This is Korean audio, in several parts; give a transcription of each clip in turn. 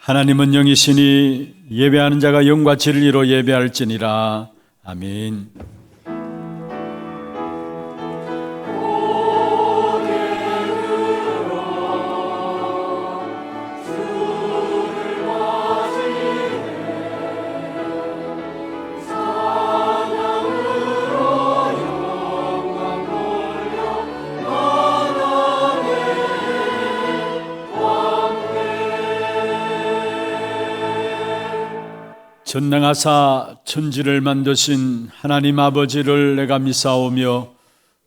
하나님은 영이시니 예배하는 자가 영과 진리로 예배할지니라. 아멘. 전능하사 천지를 만드신 하나님 아버지를 내가 믿사오며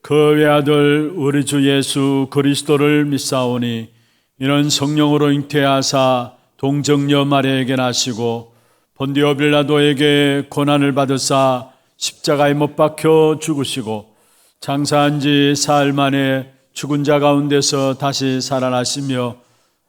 그 외아들 우리 주 예수 그리스도를 믿사오니 이는 성령으로 잉태하사 동정녀 마리아에게 나시고 본디오 빌라도에게 고난을 받으사 십자가에 못 박혀 죽으시고 장사한 지 사흘 만에 죽은 자 가운데서 다시 살아나시며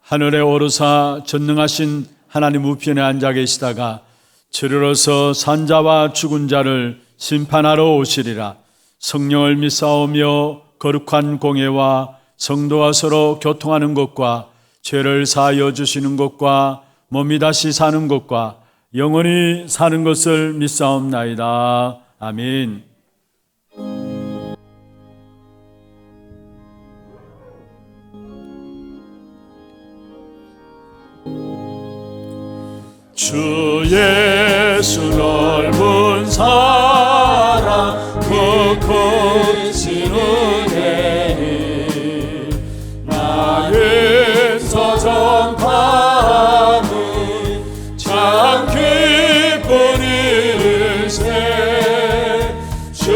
하늘에 오르사 전능하신 하나님 우편에 앉아 계시다가 주로서 산자와 죽은 자를 심판하러 오시리라. 성령을 믿사오며 거룩한 공예와 성도와 서로 교통하는 것과 죄를 사하여 주시는 것과 몸이 다시 사는 것과 영원히 사는 것을 믿사옵나이다. 아멘. 주 예수 넓은 사랑 그 크신 은혜를 나에서 전파하는 참 기쁜 일세. 주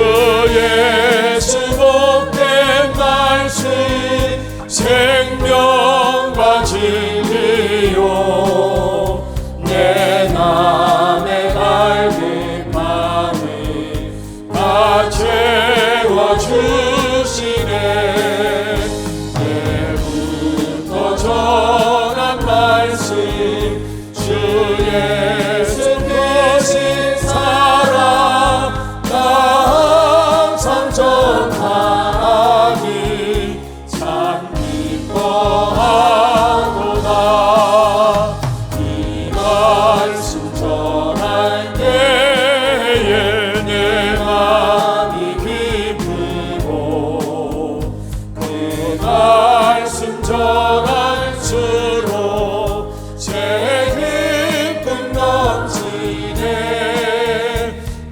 예수 복된 말씀 생명과 진리요 내 맘에 갈급함을 다 채워주시네. 때부터 전한 말씀 주 예수 계신 사랑 나 항상 전하니 참 기뻐하도다. 말씀 전할 때에 내 마음이 기쁘고 그 말씀 전할수록 제 기쁨 넘치네.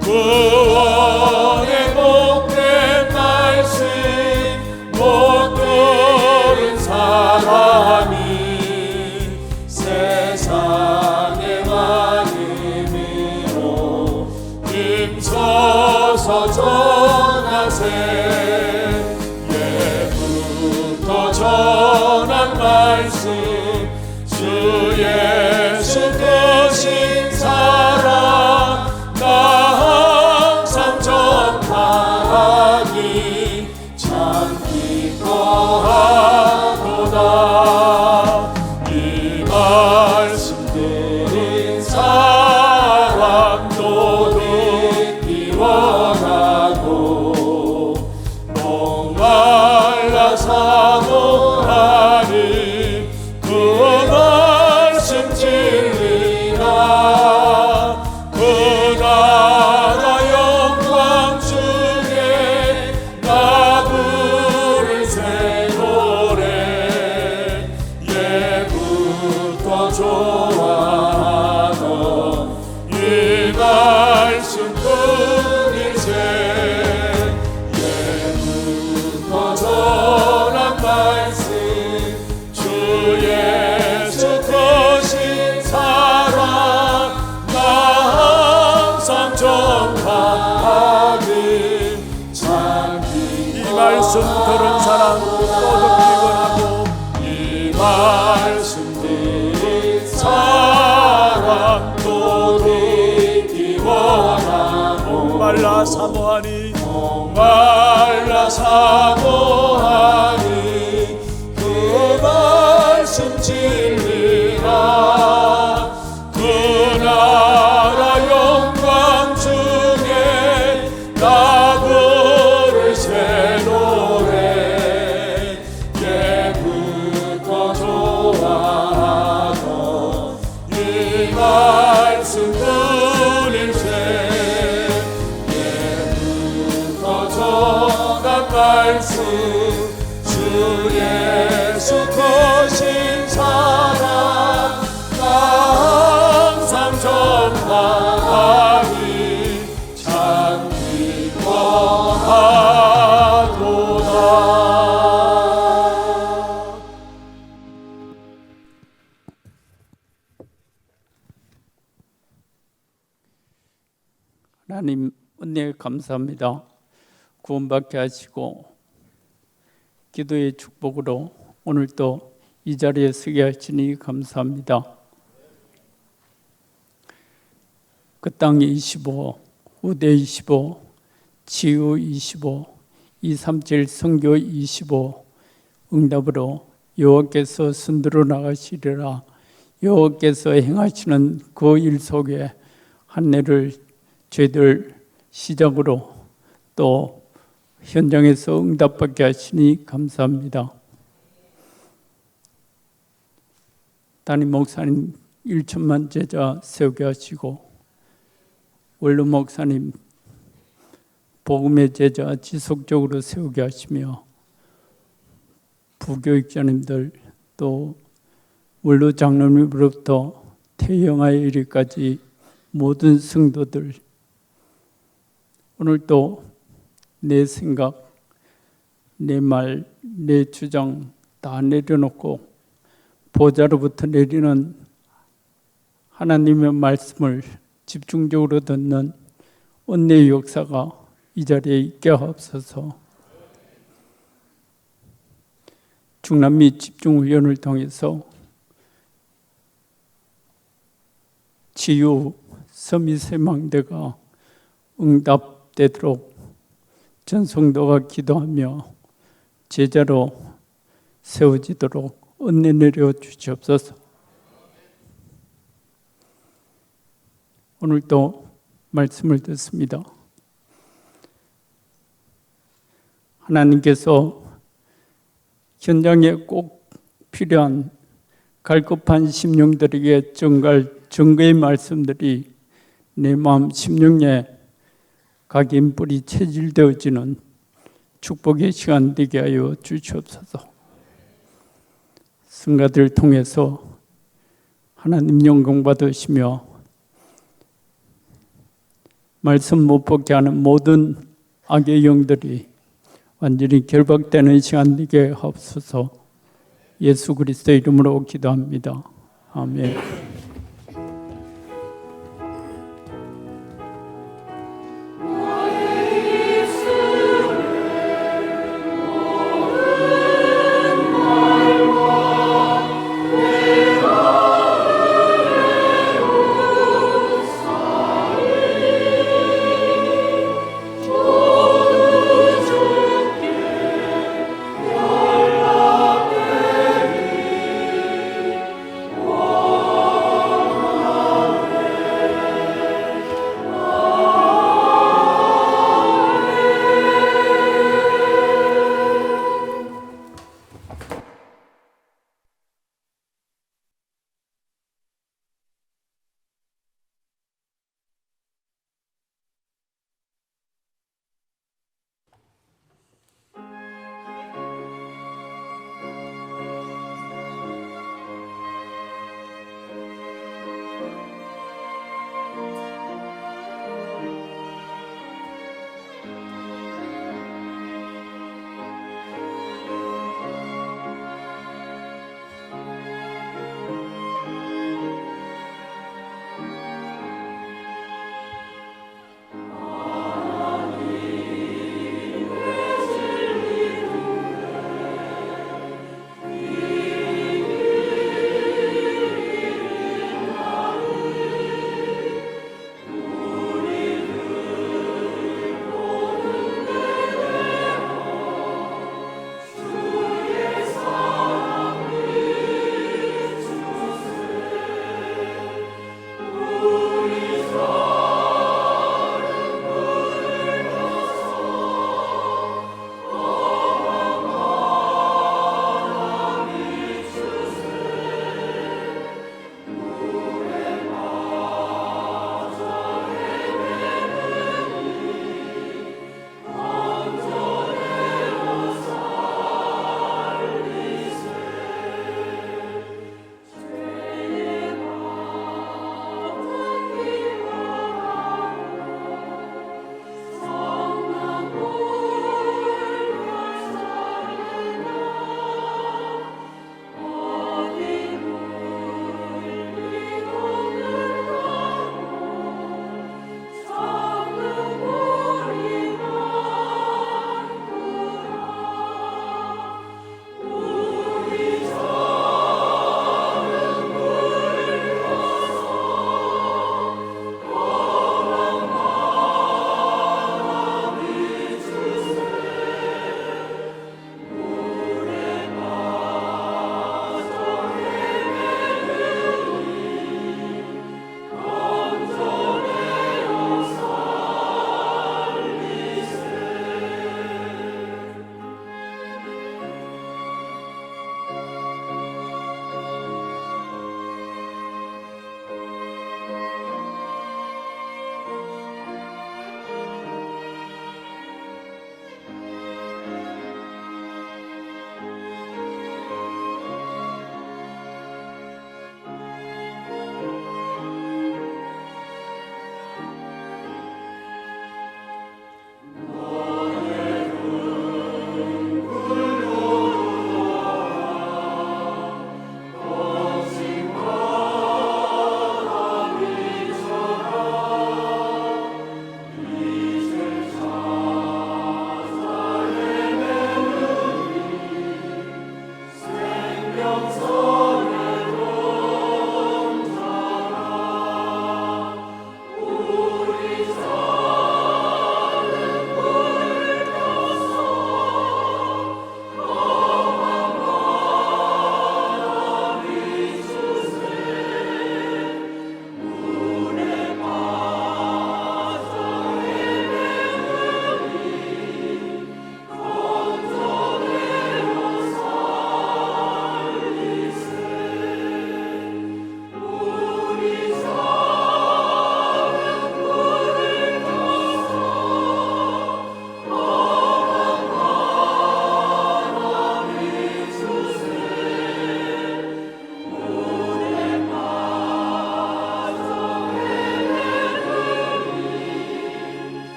구원의 복된 말씀 못 들은 사람이 세상에 서서 전하세. 예부터 전한 말씀 주 예수 크신 사랑 나 항상 전하니 참 기뻐하도다. 이 말씀 들은 사람도 원하고 목말라 사모하니 그 말씀 진리라. 그 나라 영광 중에 나 부를 새 노래 예부터 좋아하던 이 말씀 예부터 전한 말씀 주 예수 크신 사랑 나 항상 전하니 참 기뻐하도다. 이 말씀 들은 사람 모두 기원하고 이 말씀 들은 사람 모두 기원하고 말라 사모하니 말라 사모하니 그 말씀 진리라. 그 나라 영광 중에 나 부를 새 노래 예부터 좋아하던 하나님 은혜에 감사합니다. 구원받게 하시고 기도의 축복으로 오늘 또 이 자리에 서게 하시니 감사합니다. 그 땅 25, 우대 25, 치유 25, 237 선교 25 응답으로 여호와께서 선두로 나가시리라. 여호와께서 행하시는 그 일 속에 한 해를 저희들 시작으로 또 현장에서 응답받게 하시니 감사합니다. 담임 목사님 1천만 제자 세우게 하시고 원로 목사님 복음의 제자 지속적으로 세우게 하시며 부교육자님들 또 원로 장로님으로부터 태영아에 이르기까지 모든 성도들 오늘 또 내 생각, 내 말, 내 주장 다 내려놓고 보좌로부터 내리는 하나님의 말씀을 집중적으로 듣는 은혜의 역사가 이 자리에 있게 하옵소서. 중남미 집중위원을 통해서 치유 서미세망대가 응답되도록 전 성도가 기도하며 제자로 세워지도록 은혜 내려 주시옵소서. 오늘도 말씀을 듣습니다. 하나님께서 현장에 꼭 필요한 갈급한 심령들에게 전갈 증거의 말씀들이 내 마음 심령에 각인 뿌리 체질되어지는 축복의 시간 되게 하여 주시옵소서. 성가들 통해서 하나님 영광 받으시며 말씀 못 듣게 하는 모든 악의 영들이 완전히 결박되는 시간 되게 하옵소서. 예수 그리스도 이름으로 기도합니다. 아멘. Oh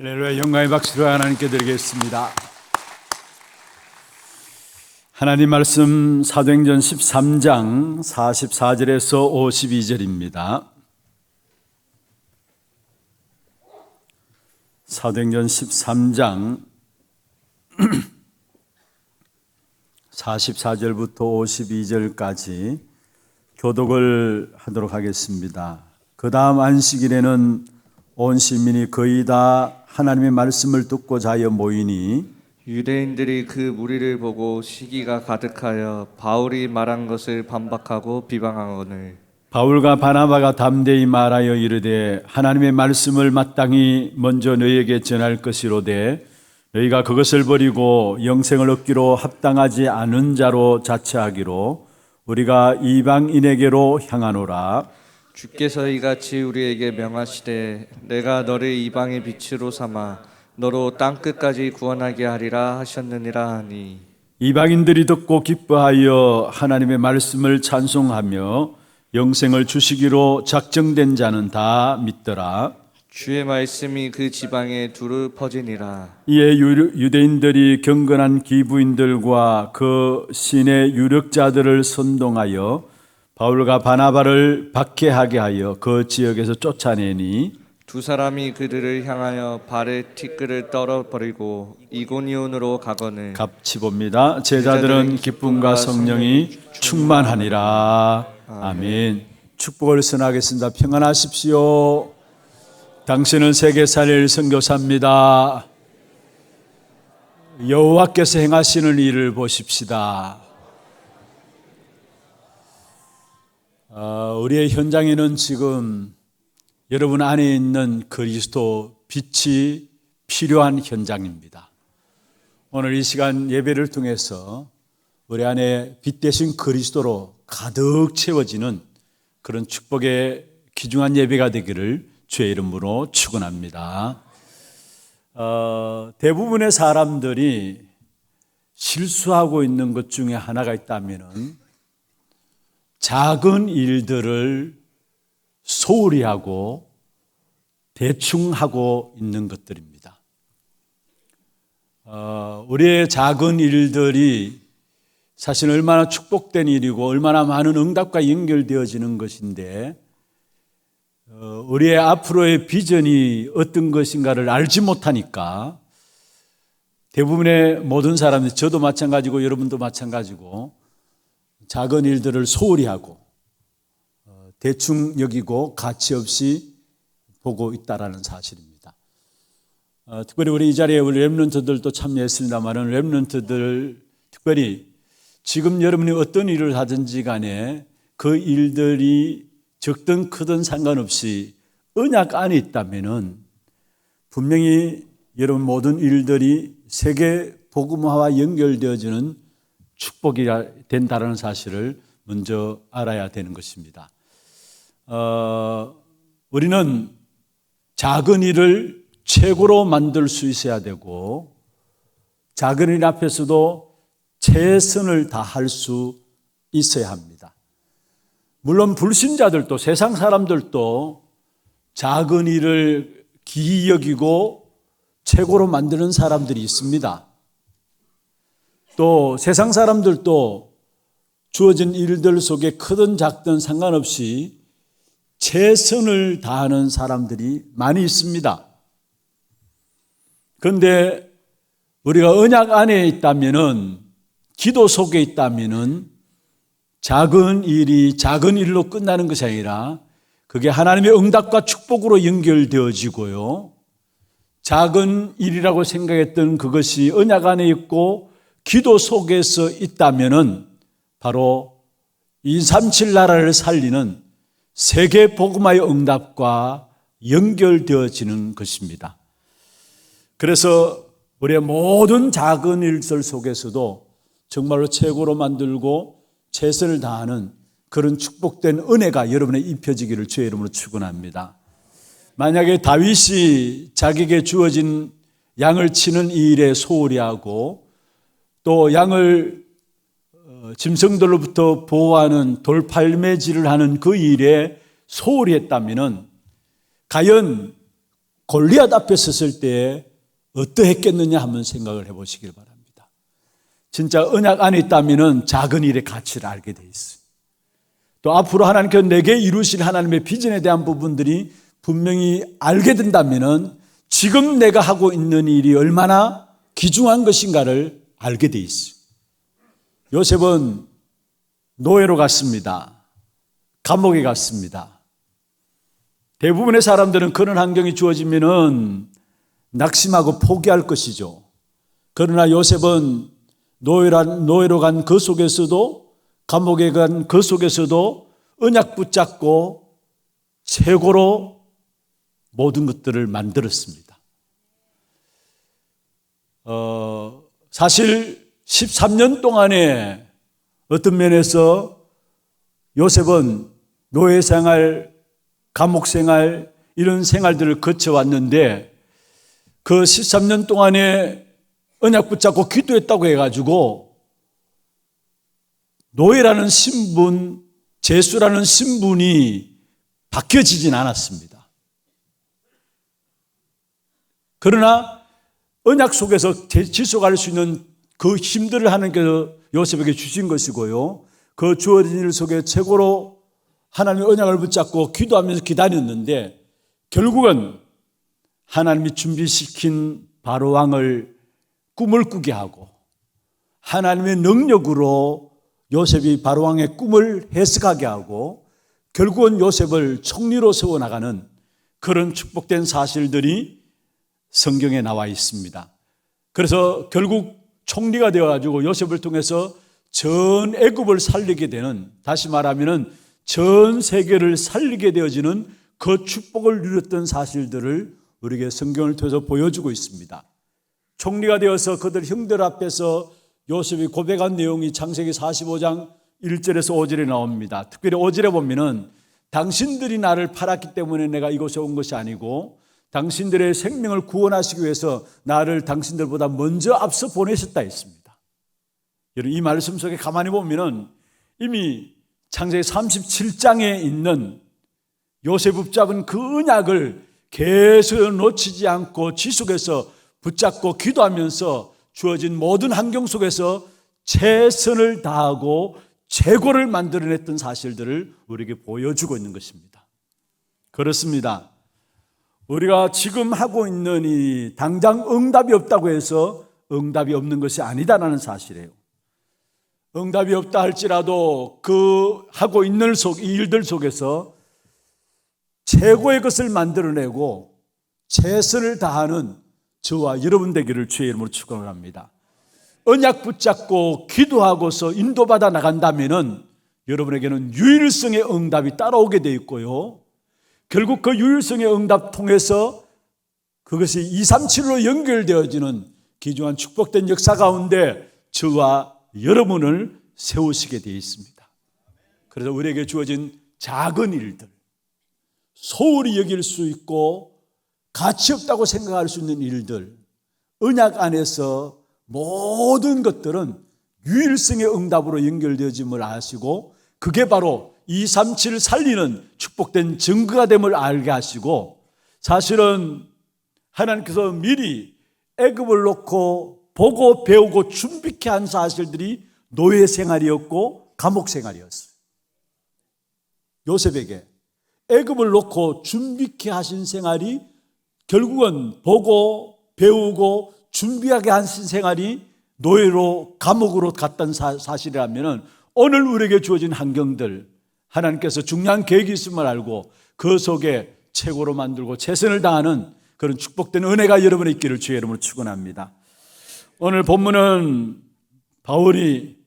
할렐루야. 영광의 박수를 하나님께 드리겠습니다. 하나님 말씀 사도행전 13장 44절에서 52절입니다. 사도행전 13장 44절부터 52절까지 교독을 하도록 하겠습니다. 그 다음 안식일에는 온 시민이 거의 다 하나님의 말씀을 듣고자 하여 모이니 유대인들이 그 무리를 보고 시기가 가득하여 바울이 말한 것을 반박하고 비방하거늘 바울과 바나바가 담대히 말하여 이르되 하나님의 말씀을 마땅히 먼저 너희에게 전할 것이로되 너희가 그것을 버리고 영생을 얻기로 합당하지 않은 자로 자처하기로 우리가 이방인에게로 향하노라. 주께서 이같이 우리에게 명하시되 내가 너를 이방의 빛으로 삼아 너로 땅끝까지 구원하게 하리라 하셨느니라 하니 이방인들이 듣고 기뻐하여 하나님의 말씀을 찬송하며 영생을 주시기로 작정된 자는 다 믿더라. 주의 말씀이 그 지방에 두루 퍼지니라. 이에 유대인들이 경건한 기부인들과 그 신의 유력자들을 선동하여 바울과 바나바를 박해하게 하여 그 지역에서 쫓아내니 두 사람이 그들을 향하여 발에 티끌을 떨어버리고 이고니온으로 가거늘 같이 봅니다. 제자들은 기쁨과 성령이 충만하니라. 아멘. 축복을 선하겠습니다. 평안하십시오. 당신은 세계살일 선교사입니다. 여호와께서 행하시는 일을 보십시다. 우리의 현장에는 지금 여러분 안에 있는 그리스도 빛이 필요한 현장입니다. 오늘 이 시간 예배를 통해서 우리 안에 빛 대신 그리스도로 가득 채워지는 그런 축복의 귀중한 예배가 되기를 주의 이름으로 축원합니다. 대부분의 사람들이 실수하고 있는 것 중에 하나가 있다면은 작은 일들을 소홀히 하고 대충 하고 있는 것들입니다. 우리의 작은 일들이 사실 얼마나 축복된 일이고 얼마나 많은 응답과 연결되어지는 것인데 우리의 앞으로의 비전이 어떤 것인가를 알지 못하니까 대부분의 모든 사람들, 저도 마찬가지고 여러분도 마찬가지고 작은 일들을 소홀히 하고 대충 여기고 가치 없이 보고 있다라는 사실입니다. 특별히 우리 이 자리에 우리 렘넌트들도 참여했습니다만 렘넌트들 특별히 지금 여러분이 어떤 일을 하든지 간에 그 일들이 적든 크든 상관없이 언약 안에 있다면은 분명히 여러분 모든 일들이 세계 복음화와 연결되어지는 축복이 된다는 사실을 먼저 알아야 되는 것입니다. 우리는 작은 일을 최고로 만들 수 있어야 되고 작은 일 앞에서도 최선을 다할 수 있어야 합니다. 물론 불신자들도 세상 사람들도 작은 일을 기이 여기고 최고로 만드는 사람들이 있습니다. 또 세상 사람들도 주어진 일들 속에 크든 작든 상관없이 최선을 다하는 사람들이 많이 있습니다. 그런데 우리가 언약 안에 있다면은, 기도 속에 있다면은 작은 일이 작은 일로 끝나는 것이 아니라 그게 하나님의 응답과 축복으로 연결되어지고요. 작은 일이라고 생각했던 그것이 언약 안에 있고 기도 속에서 있다면은 바로 237 나라를 살리는 세계 복음화의 응답과 연결되어지는 것입니다. 그래서 우리의 모든 작은 일들 속에서도 정말로 최고로 만들고 최선을 다하는 그런 축복된 은혜가 여러분에 입혀지기를 주의 이름으로 축원합니다. 만약에 다윗이 자기에게 주어진 양을 치는 이 일에 소홀히 하고 또 양을 짐승들로부터 보호하는 돌팔매질을 하는 그 일에 소홀히 했다면 과연 골리앗 앞에 섰을 때 어떠했겠느냐 한번 생각을 해보시길 바랍니다. 진짜 언약 안에 있다면 작은 일의 가치를 알게 돼 있어요. 또 앞으로 하나님께서 내게 이루실 하나님의 비전에 대한 부분들이 분명히 알게 된다면 지금 내가 하고 있는 일이 얼마나 귀중한 것인가를 알게 돼 있어요. 요셉은 노예로 갔습니다. 감옥에 갔습니다. 대부분의 사람들은 그런 환경이 주어지면은 낙심하고 포기할 것이죠. 그러나 요셉은 노예로 간 그 속에서도, 감옥에 간 그 속에서도 언약 붙잡고 최고로 모든 것들을 만들었습니다. 사실 13년 동안에 어떤 면에서 요셉은 노예 생활, 감옥 생활, 이런 생활들을 거쳐왔는데 그 13년 동안에 언약 붙잡고 기도했다고 해가지고 노예라는 신분, 제수라는 신분이 바뀌어지진 않았습니다. 그러나 언약 속에서 지속할 수 있는 그 힘들을 하나님께서 요셉에게 주신 것이고요. 그 주어진 일 속에 최고로 하나님의 언약을 붙잡고 기도하면서 기다렸는데 결국은 하나님이 준비시킨 바로왕을 꿈을 꾸게 하고 하나님의 능력으로 요셉이 바로왕의 꿈을 해석하게 하고 결국은 요셉을 총리로 세워나가는 그런 축복된 사실들이 성경에 나와 있습니다. 그래서 결국 총리가 되어가지고 요셉을 통해서 전 애굽을 살리게 되는, 다시 말하면 전 세계를 살리게 되어지는 그 축복을 누렸던 사실들을 우리에게 성경을 통해서 보여주고 있습니다. 총리가 되어서 그들 형들 앞에서 요셉이 고백한 내용이 창세기 45장 1절에서 5절에 나옵니다. 특별히 5절에 보면은 당신들이 나를 팔았기 때문에 내가 이곳에 온 것이 아니고 당신들의 생명을 구원하시기 위해서 나를 당신들보다 먼저 앞서 보내셨다 했습니다. 여러분, 이 말씀 속에 가만히 보면은 이미 창세기 37장에 있는 요셉 붙잡은 그 언약을 계속 놓치지 않고 지속해서 붙잡고 기도하면서 주어진 모든 환경 속에서 최선을 다하고 최고를 만들어냈던 사실들을 우리에게 보여주고 있는 것입니다. 그렇습니다. 우리가 지금 하고 있는 이 당장 응답이 없다고 해서 응답이 없는 것이 아니다라는 사실이에요. 응답이 없다 할지라도 그 하고 있는 이 일들 속에서 최고의 것을 만들어내고 최선을 다하는 저와 여러분 되기를 주의 이름으로 축원합니다. 언약 붙잡고 기도하고서 인도받아 나간다면은 여러분에게는 유일성의 응답이 따라오게 되어 있고요. 결국 그 유일성의 응답 통해서 그것이 237로 연결되어지는 귀중한 축복된 역사 가운데 저와 여러분을 세우시게 되어 있습니다. 그래서 우리에게 주어진 작은 일들, 소홀히 여길 수 있고 가치 없다고 생각할 수 있는 일들, 언약 안에서 모든 것들은 유일성의 응답으로 연결되어짐을 아시고 그게 바로 237을 살리는 축복된 증거가 됨을 알게 하시고 사실은 하나님께서 미리 애굽을 놓고 보고 배우고 준비케 한 사실들이 노예 생활이었고 감옥 생활이었어요. 요셉에게 애굽을 놓고 준비케 하신 생활이 결국은 보고 배우고 준비하게 하신 생활이 노예로 감옥으로 갔던 사실이라면 오늘 우리에게 주어진 환경들 하나님께서 중요한 계획이 있음을 알고 그 속에 최고로 만들고 최선을 다하는 그런 축복된 은혜가 여러분의 있기를 주의 이름으로 축원합니다. 오늘 본문은 바울이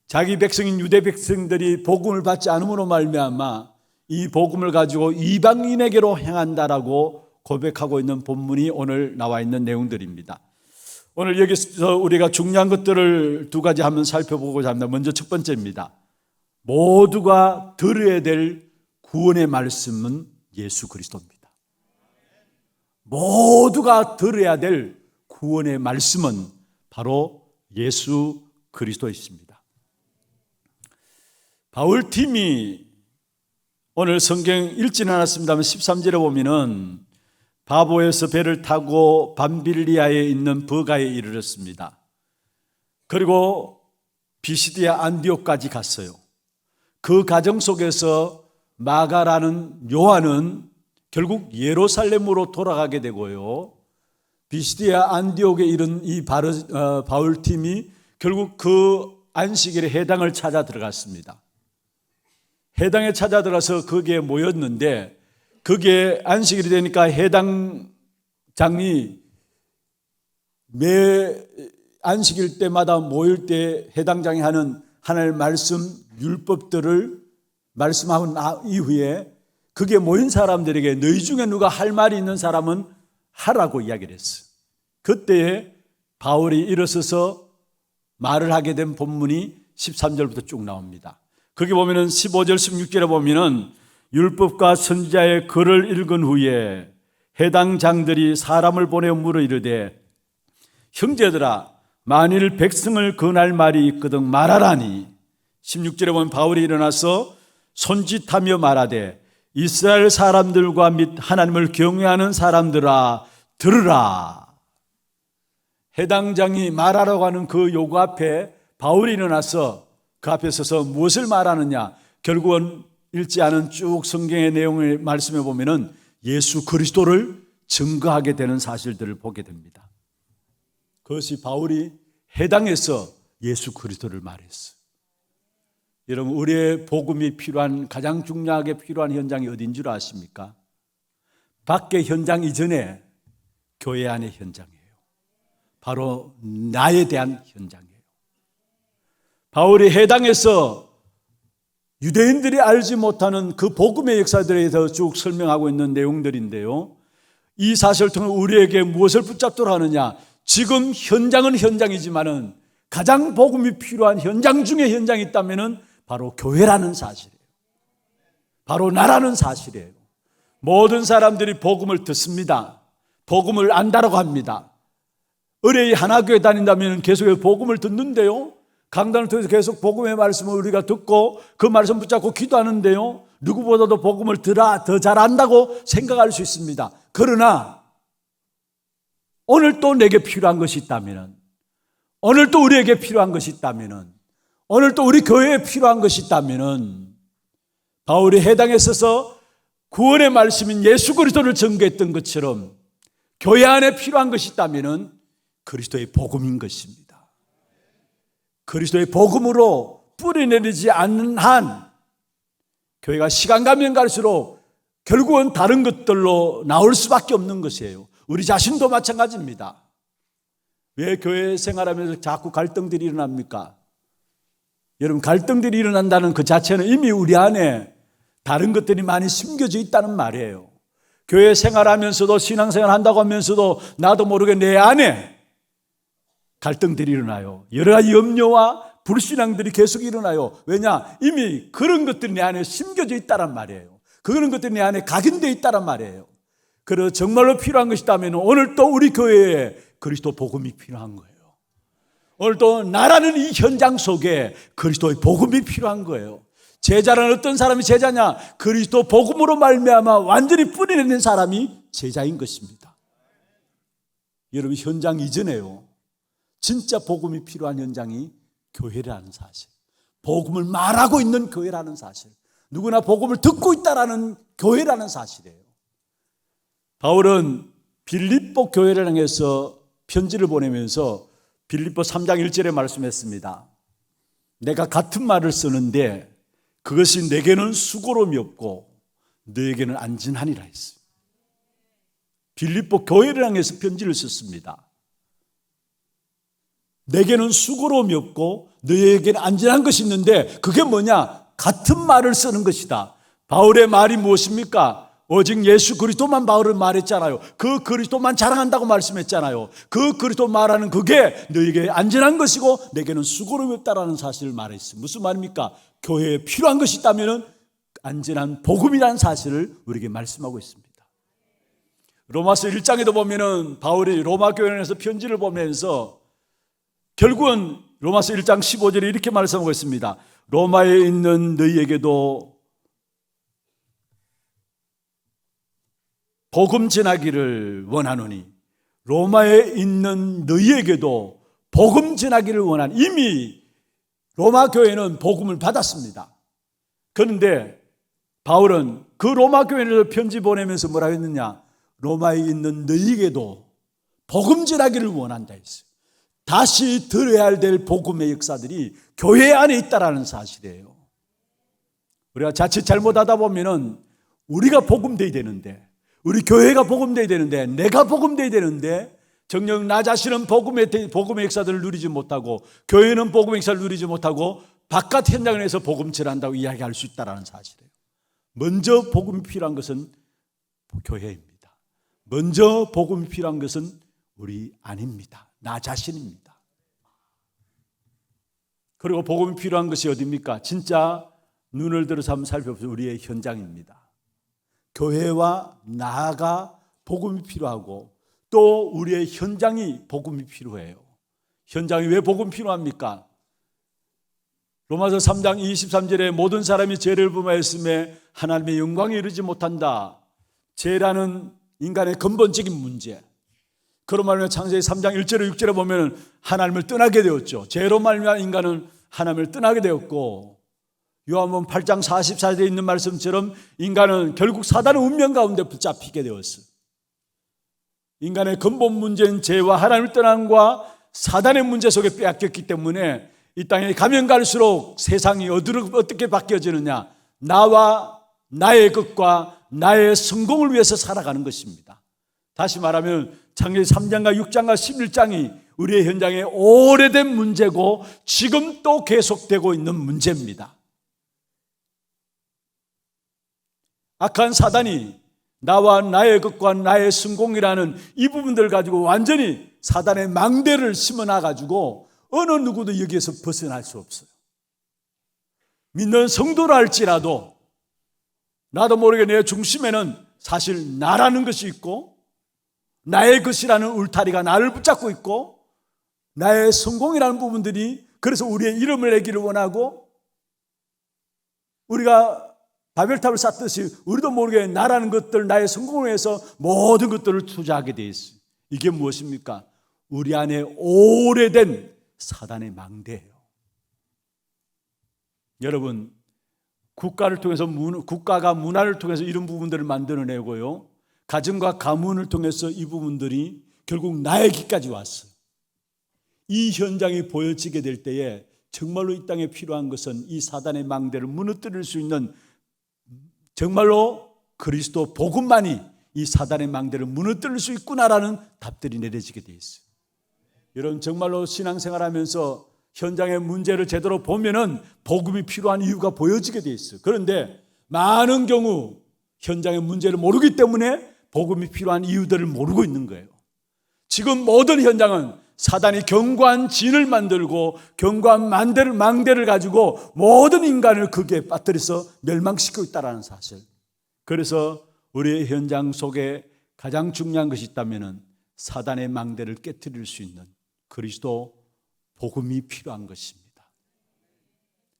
자기 백성인 유대 백성들이 복음을 받지 않음으로 말미암아 이 복음을 가지고 이방인에게로 행한다라고 고백하고 있는 본문이 오늘 나와 있는 내용들입니다. 오늘 여기서 우리가 중요한 것들을 두 가지 한번 살펴보고자 합니다. 먼저 첫 번째입니다. 모두가 들어야 될 구원의 말씀은 예수 그리스도입니다. 모두가 들어야 될 구원의 말씀은 바로 예수 그리스도이십니다. 바울 팀이 오늘 성경 읽지는 않았습니다만 13절에 보면은 바보에서 배를 타고 밤빌리아에 있는 버가에 이르렀습니다. 그리고 비시디아 안디옥까지 갔어요. 그 과정 속에서 마가라는 요한은 결국 예루살렘으로 돌아가게 되고요. 비시디아 안디옥에 이른 이 바울팀이 결국 그 안식일에 해당을 찾아 들어갔습니다. 해당에 찾아 들어가서 거기에 모였는데, 거기에 안식일이 되니까 해당장이 매 안식일 때마다 모일 때 해당장이 하는 하나님의 말씀, 율법들을 말씀하고 이후에 거기에 모인 사람들에게 너희 중에 누가 할 말이 있는 사람은 하라고 이야기를 했어요. 그때에 바울이 일어서서 말을 하게 된 본문이 13절부터 쭉 나옵니다. 거기 보면은 15절 16절에 보면은 율법과 선지자의 글을 읽은 후에 해당 장들이 사람을 보내어 물어 이르되 형제들아 만일 백성을 권할 말이 있거든 말하라니. 16절에 보면 바울이 일어나서 손짓하며 말하되 이스라엘 사람들과 및 하나님을 경외하는 사람들아 들으라. 해당 장이 말하라고 하는 그 요구 앞에 바울이 일어나서 그 앞에 서서 무엇을 말하느냐, 결국은 읽지 않은 쭉 성경의 내용을 말씀해 보면은 예수 그리스도를 증거하게 되는 사실들을 보게 됩니다. 그것이 바울이 해당에서 예수 그리스도를 말했어요. 여러분, 우리의 복음이 필요한, 가장 중요하게 필요한 현장이 어딘 줄 아십니까? 밖의 현장 이전에 교회 안의 현장이에요. 바로 나에 대한 현장이에요. 바울이 해당에서 유대인들이 알지 못하는 그 복음의 역사들에 대해서 쭉 설명하고 있는 내용들인데요, 이 사실을 통해 우리에게 무엇을 붙잡도록 하느냐, 지금 현장은 현장이지만은 가장 복음이 필요한 현장 중에 현장이 있다면은 바로 교회라는 사실이에요. 바로 나라는 사실이에요. 모든 사람들이 복음을 듣습니다. 복음을 안다라고 합니다. 의뢰의 하나교회 다닌다면 계속 복음을 듣는데요, 강단을 통해서 계속 복음의 말씀을 우리가 듣고 그 말씀 붙잡고 기도하는데요, 누구보다도 복음을 더 잘 안다고 생각할 수 있습니다. 그러나 오늘 또 내게 필요한 것이 있다면, 오늘 또 우리에게 필요한 것이 있다면, 오늘 또 우리 교회에 필요한 것이 있다면, 바울이 해당에 서서 구원의 말씀인 예수 그리스도를 전개했던 것처럼 교회 안에 필요한 것이 있다면 그리스도의 복음인 것입니다. 그리스도의 복음으로 뿌리내리지 않는 한 교회가 시간 가면 갈수록 결국은 다른 것들로 나올 수밖에 없는 것이에요. 우리 자신도 마찬가지입니다. 왜 교회 생활하면서 자꾸 갈등들이 일어납니까? 여러분, 갈등들이 일어난다는 그 자체는 이미 우리 안에 다른 것들이 많이 심겨져 있다는 말이에요. 교회 생활하면서도, 신앙생활 한다고 하면서도 나도 모르게 내 안에 갈등들이 일어나요. 여러 가지 염려와 불신앙들이 계속 일어나요. 왜냐? 이미 그런 것들이 내 안에 심겨져 있다란 말이에요. 그런 것들이 내 안에 각인되어 있다란 말이에요. 그래서 정말로 필요한 것이 있다면 오늘 또 우리 교회에 그리스도 복음이 필요한 거예요. 오늘 또 나라는 이 현장 속에 그리스도의 복음이 필요한 거예요. 제자는 어떤 사람이 제자냐? 그리스도 복음으로 말미암아 완전히 뿌리내는 사람이 제자인 것입니다. 여러분, 현장 이전에요, 진짜 복음이 필요한 현장이 교회라는 사실, 복음을 말하고 있는 교회라는 사실, 누구나 복음을 듣고 있다라는 교회라는 사실이에요. 바울은 빌립보 교회를 향해서 편지를 보내면서 빌립보 3장 1절에 말씀했습니다. 내가 같은 말을 쓰는데 그것이 내게는 수고로움이 없고 너에게는 안전하니라 했어요. 빌립보 교회를 향해서 편지를 썼습니다. 내게는 수고로움이 없고 너에게는 안전한 것이 있는데 그게 뭐냐? 같은 말을 쓰는 것이다. 바울의 말이 무엇입니까? 오직 예수 그리스도만 바울은 말했잖아요. 그 그리스도만 자랑한다고 말씀했잖아요. 그 그리스도 말하는 그게 너에게 안전한 것이고 내게는 수고로움이 없다라는 사실을 말했어요. 무슨 말입니까? 교회에 필요한 것이 있다면 안전한 복음이라는 사실을 우리에게 말씀하고 있습니다. 로마서 1장에도 보면은 바울이 로마 교회에서 편지를 보면서 결국은 로마서 1장 15절에 이렇게 말씀하고 있습니다. 로마에 있는 너희에게도 복음 전하기를 원하노니 로마에 있는 너희에게도 복음 전하기를 원하는. 이미 로마 교회는 복음을 받았습니다. 그런데 바울은 그 로마 교회를 편지 보내면서 뭐라고 했느냐? 로마에 있는 너희에게도 복음 전하기를 원한다 했어요. 다시 들어야 될 복음의 역사들이 교회 안에 있다라는 사실이에요. 우리가 자칫 잘못하다 보면은 우리가 복음돼야 되는데, 우리 교회가 복음돼야 되는데, 내가 복음돼야 되는데, 정녕 나 자신은 복음의 역사들을 누리지 못하고, 교회는 복음의 역사를 누리지 못하고, 바깥 현장을 해서 복음 전한다고 이야기할 수 있다는 사실이에요. 먼저 복음이 필요한 것은 교회입니다. 먼저 복음이 필요한 것은 우리 아닙니다. 나 자신입니다. 그리고 복음이 필요한 것이 어디입니까? 진짜 눈을 들어서 한번 살펴보세요. 우리의 현장입니다. 교회와 나아가 복음이 필요하고 또 우리의 현장이 복음이 필요해요. 현장이 왜 복음이 필요합니까? 로마서 3장 23절에 모든 사람이 죄를 범하였음에 하나님의 영광에 이르지 못한다. 죄라는 인간의 근본적인 문제. 그런 말로 창세기 3장 1절에 6절에 보면 하나님을 떠나게 되었죠. 죄로 말미암아 인간은 하나님을 떠나게 되었고, 요한복음 8장 44절에 있는 말씀처럼 인간은 결국 사단의 운명 가운데 붙잡히게 되었어요. 인간의 근본 문제인 죄와 하나님을 떠남과 사단의 문제 속에 빼앗겼기 때문에 이 땅에 가면 갈수록 세상이 어떻게 바뀌어지느냐? 나와 나의 것과 나의 성공을 위해서 살아가는 것입니다. 다시 말하면 창세기 3장과 6장과 11장이 우리의 현장에 오래된 문제고 지금 또 계속되고 있는 문제입니다. 악한 사단이 나와 나의 것과 나의 성공이라는 이 부분들을 가지고 완전히 사단의 망대를 심어놔가지고 어느 누구도 여기에서 벗어날 수 없어요. 믿는 성도라 할지라도 나도 모르게 내 중심에는 사실 나라는 것이 있고 나의 것이라는 울타리가 나를 붙잡고 있고 나의 성공이라는 부분들이, 그래서 우리의 이름을 내기를 원하고 우리가 바벨탑을 쌓듯이 우리도 모르게 나라는 것들, 나의 성공을 위해서 모든 것들을 투자하게 돼 있어요. 이게 무엇입니까? 우리 안에 오래된 사단의 망대예요. 여러분, 국가를 통해서 국가가 문화를 통해서 이런 부분들을 만들어내고요, 가정과 가문을 통해서 이 부분들이 결국 나에게까지 왔어요. 이 현장이 보여지게 될 때에 정말로 이 땅에 필요한 것은 이 사단의 망대를 무너뜨릴 수 있는 정말로 그리스도 복음만이 이 사단의 망대를 무너뜨릴 수 있구나라는 답들이 내려지게 돼 있어요. 여러분, 정말로 신앙생활하면서 현장의 문제를 제대로 보면은 복음이 필요한 이유가 보여지게 돼 있어요. 그런데 많은 경우 현장의 문제를 모르기 때문에 복음이 필요한 이유들을 모르고 있는 거예요. 지금 모든 현장은 사단이 견고한 진을 만들고 견고한 망대를 가지고 모든 인간을 거기에 빠뜨려서 멸망시키고 있다는 사실. 그래서 우리의 현장 속에 가장 중요한 것이 있다면 사단의 망대를 깨트릴 수 있는 그리스도 복음이 필요한 것입니다.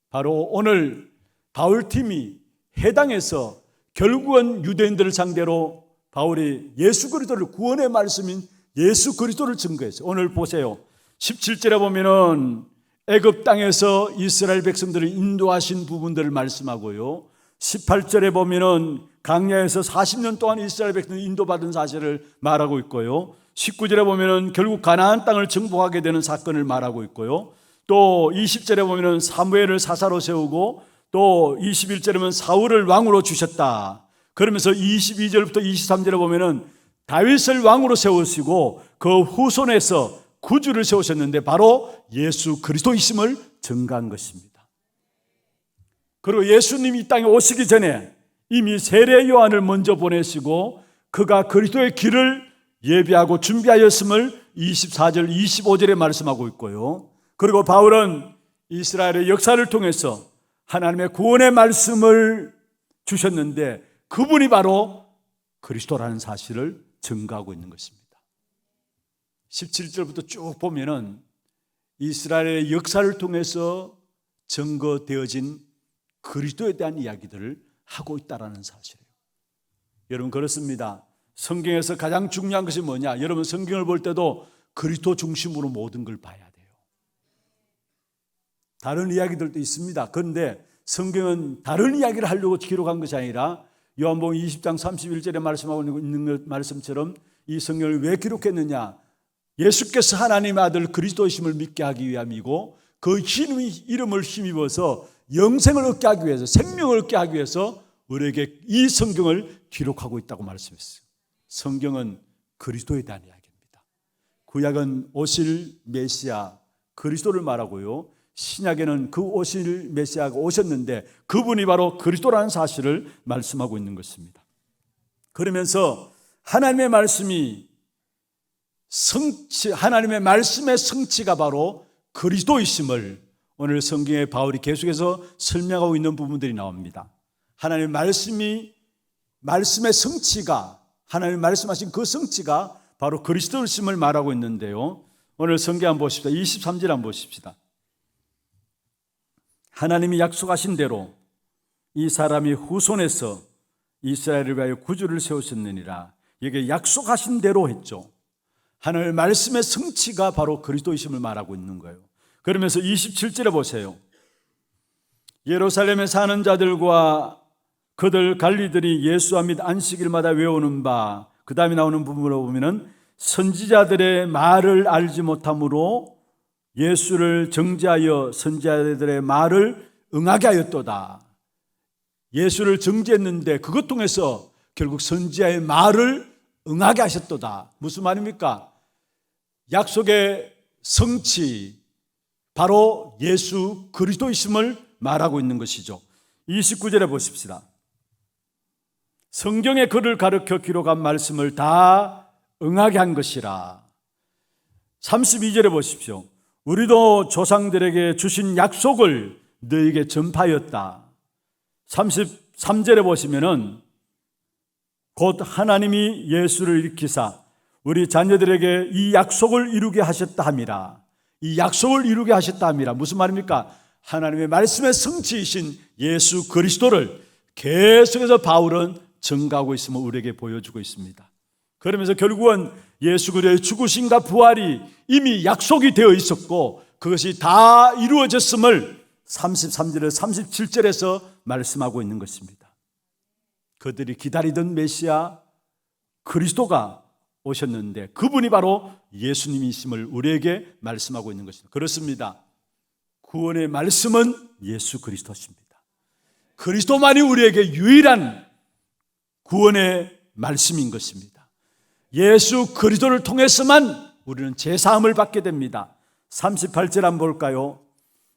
바로 오늘 바울팀이 해당에서 결국은 유대인들을 상대로 바울이 예수 그리스도를, 구원의 말씀인 예수 그리스도를 증거했어요. 오늘 보세요. 17절에 보면은 애굽 땅에서 이스라엘 백성들을 인도하신 부분들을 말씀하고요, 18절에 보면은 광야에서 40년 동안 이스라엘 백성들이 인도받은 사실을 말하고 있고요, 19절에 보면은 결국 가나안 땅을 정복하게 되는 사건을 말하고 있고요, 또 20절에 보면은 사무엘을 사사로 세우고 또 21절에 보면 사울을 왕으로 주셨다. 그러면서 22절부터 23절에 보면은 다윗을 왕으로 세우시고 그 후손에서 구주를 세우셨는데 바로 예수 그리스도이심을 증거한 것입니다. 그리고 예수님이 이 땅에 오시기 전에 이미 세례 요한을 먼저 보내시고 그가 그리스도의 길을 예비하고 준비하였음을 24절 25절에 말씀하고 있고요, 그리고 바울은 이스라엘의 역사를 통해서 하나님의 구원의 말씀을 주셨는데 그분이 바로 그리스도라는 사실을 증거하고 있는 것입니다. 17절부터 쭉 보면은 이스라엘의 역사를 통해서 증거되어진 그리스도에 대한 이야기들을 하고 있다는 사실이에요. 여러분, 그렇습니다. 성경에서 가장 중요한 것이 뭐냐? 여러분 성경을 볼 때도 그리스도 중심으로 모든 걸 봐야 돼요. 다른 이야기들도 있습니다. 그런데 성경은 다른 이야기를 하려고 기록한 것이 아니라 요한복음 20장 31절에 말씀하고 있는 말씀처럼 이 성경을 왜 기록했느냐? 예수께서 하나님의 아들 그리스도이심을 믿게 하기 위함이고 그 이름을 힘입어서 영생을 얻게 하기 위해서, 생명을 얻게 하기 위해서 우리에게 이 성경을 기록하고 있다고 말씀했어요. 성경은 그리스도에 대한 이야기입니다. 구약은 오실 메시아 그리스도를 말하고요, 신약에는 그 오실 메시아가 오셨는데 그분이 바로 그리스도라는 사실을 말씀하고 있는 것입니다. 그러면서 하나님의 말씀이 하나님의 말씀의 성취가 바로 그리스도이심을 오늘 성경에 바울이 계속해서 설명하고 있는 부분들이 나옵니다. 하나님의 말씀의 성취가, 하나님이 말씀하신 그 성취가 바로 그리스도이심을 말하고 있는데요. 오늘 성경 한번 보십시다. 23절 한번 보십시다. 하나님이 약속하신 대로 이 사람이 후손에서 이스라엘을 위하여 구주를 세우셨느니라. 이게 약속하신 대로 했죠. 하나님의 말씀의 성취가 바로 그리스도이심을 말하고 있는 거예요. 그러면서 27절에 보세요. 예루살렘에 사는 자들과 그들 관리들이 예수와 및 안식일마다 외우는 바, 그 다음에 나오는 부분으로 보면은 선지자들의 말을 알지 못함으로 예수를 정죄하여 선지자들의 말을 응하게 하였도다. 예수를 정죄했는데 그것 통해서 결국 선지자의 말을 응하게 하셨도다. 무슨 말입니까? 약속의 성취, 바로 예수 그리스도이심을 말하고 있는 것이죠. 29절에 보십시다. 성경의 글을 가르쳐 기록한 말씀을 다 응하게 한 것이라. 32절에 보십시오. 우리도 조상들에게 주신 약속을 너에게 전파하였다. 33절에 보시면은 곧 하나님이 예수를 일으키사 우리 자녀들에게 이 약속을 이루게 하셨다 함이라. 이 약속을 이루게 하셨다 함이라. 무슨 말입니까? 하나님의 말씀의 성취이신 예수 그리스도를 계속해서 바울은 증가하고 있음을 우리에게 보여주고 있습니다. 그러면서 결국은 예수 그리스도의 죽으심과 부활이 이미 약속이 되어 있었고 그것이 다 이루어졌음을 33절에서 37절에서 말씀하고 있는 것입니다. 그들이 기다리던 메시아 그리스도가 오셨는데 그분이 바로 예수님이심을 우리에게 말씀하고 있는 것입니다. 그렇습니다. 구원의 말씀은 예수 그리스도십니다. 그리스도만이 우리에게 유일한 구원의 말씀인 것입니다. 예수 그리스도를 통해서만 우리는 제사함을 받게 됩니다. 38절 한번 볼까요?